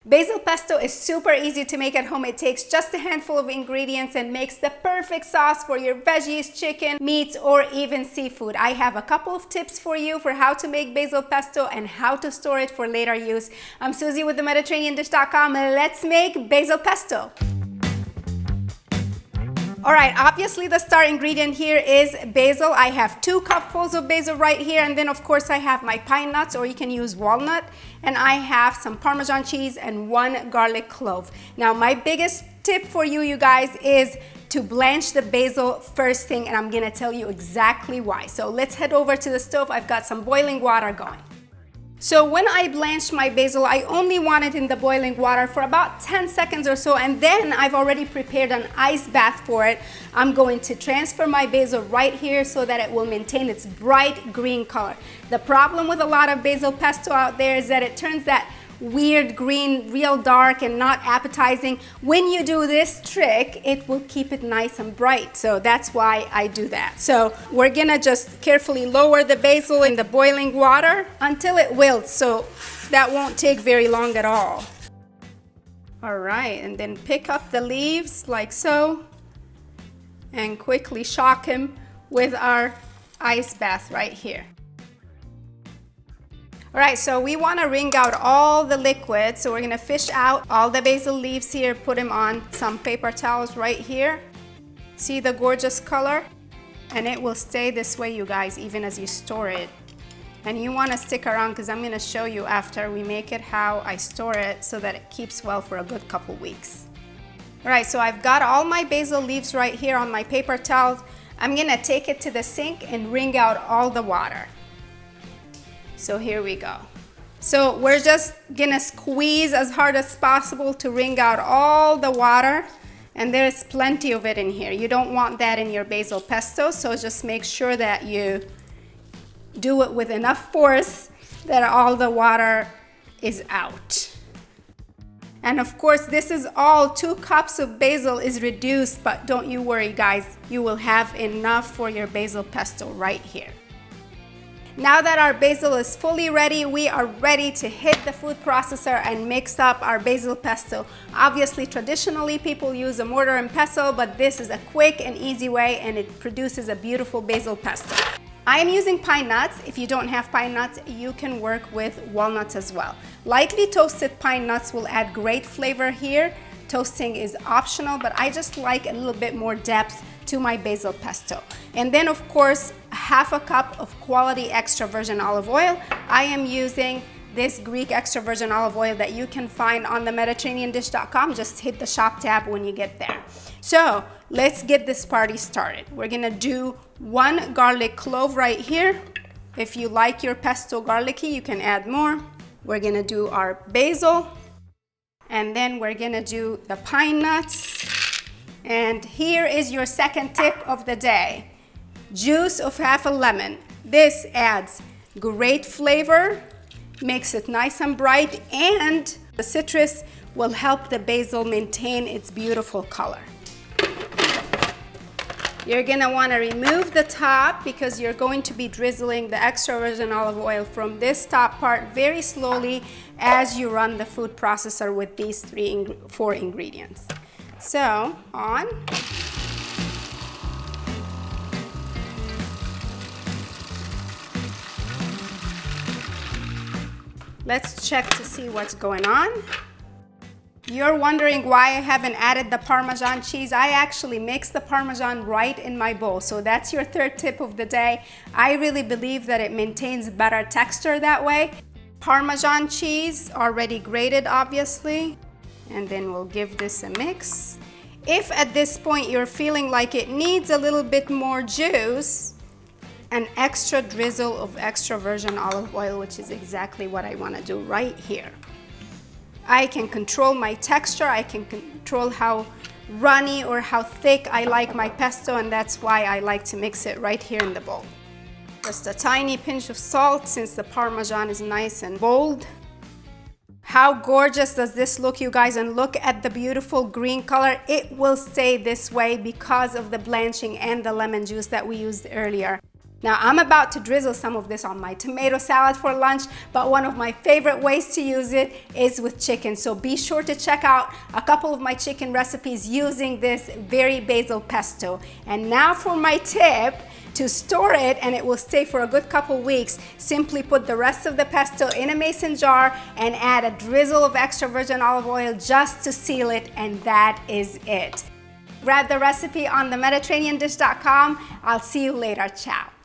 Basil pesto is super easy to make at home. It takes just a handful of ingredients and makes the perfect sauce for your veggies, chicken, meats, or even seafood. I have a couple of tips for you for how to make basil pesto and how to store it for later use. I'm Susie with themediterraneandish.com and let's make basil pesto. All right, obviously the star ingredient here is basil. I have 2 cupfuls of basil right here, and then of course I have my pine nuts, or you can use walnut, and I have some Parmesan cheese and 1 garlic clove. Now my biggest tip for you guys is to blanch the basil first thing, and I'm gonna tell you exactly why. So let's head over to the stove. I've got some boiling water going. So when I blanched my basil, I only want it in the boiling water for about 10 seconds or so, and then I've already prepared an ice bath for it. I'm going to transfer my basil right here so that it will maintain its bright green color. The problem with a lot of basil pesto out there is that it turns that weird green, real dark and not appetizing. When you do this trick, it will keep it nice and bright. So that's why I do that. So we're gonna just carefully lower the basil in the boiling water until it wilts. So that won't take very long at all. All right, and then pick up the leaves like so and quickly shock him with our ice bath right here. All right, so we want to wring out all the liquid. So we're going to fish out all the basil leaves here, put them on some paper towels right here. See the gorgeous color? And it will stay this way, you guys, even as you store it. And you want to stick around because I'm going to show you after we make it how I store it so that it keeps well for a good couple weeks. All right, so I've got all my basil leaves right here on my paper towels. I'm going to take it to the sink and wring out all the water. So here we go. So we're just gonna squeeze as hard as possible to wring out all the water, and there's plenty of it in here. You don't want that in your basil pesto, so just make sure that you do it with enough force that all the water is out. And of course, this is all 2 cups of basil is reduced, but don't you worry guys, you will have enough for your basil pesto right here. Now that our basil is fully ready, we are ready to hit the food processor and mix up our basil pesto. Obviously, traditionally people use a mortar and pestle, but this is a quick and easy way and it produces a beautiful basil pesto. I am using pine nuts. If you don't have pine nuts, you can work with walnuts as well. Lightly toasted pine nuts will add great flavor here. Toasting is optional, but I just like a little bit more depth to my basil pesto. And then of course, 1/2 cup of quality extra virgin olive oil. I am using this Greek extra virgin olive oil that you can find on themediterraneandish.com. Just hit the shop tab when you get there. So let's get this party started. We're gonna do 1 garlic clove right here. If you like your pesto garlicky, you can add more. We're gonna do our basil, and then we're gonna do the pine nuts. And here is your second tip of the day. Juice of 1/2 lemon. This adds great flavor, makes it nice and bright, and the citrus will help the basil maintain its beautiful color. You're gonna wanna remove the top because you're going to be drizzling the extra virgin olive oil from this top part very slowly as you run the food processor with these 4 ingredients. So, on. Let's check to see what's going on. You're wondering why I haven't added the Parmesan cheese. I actually mix the Parmesan right in my bowl. So that's your 3rd tip of the day. I really believe that it maintains better texture that way. Parmesan cheese, already grated obviously. And then we'll give this a mix. If at this point you're feeling like it needs a little bit more juice, an extra drizzle of extra virgin olive oil, which is exactly what I want to do right here. I can control my texture, I can control how runny or how thick I like my pesto, and that's why I like to mix it right here in the bowl. Just a tiny pinch of salt since the Parmesan is nice and bold. How gorgeous does this look, you guys? And look at the beautiful green color. It will stay this way because of the blanching and the lemon juice that we used earlier. Now I'm about to drizzle some of this on my tomato salad for lunch, but one of my favorite ways to use it is with chicken. So be sure to check out a couple of my chicken recipes using this very basil pesto. And now for my tip, to store it and it will stay for a good couple weeks, simply put the rest of the pesto in a mason jar and add a drizzle of extra virgin olive oil just to seal it, and that is it. Grab the recipe on themediterraneandish.com. I'll see you later. Ciao.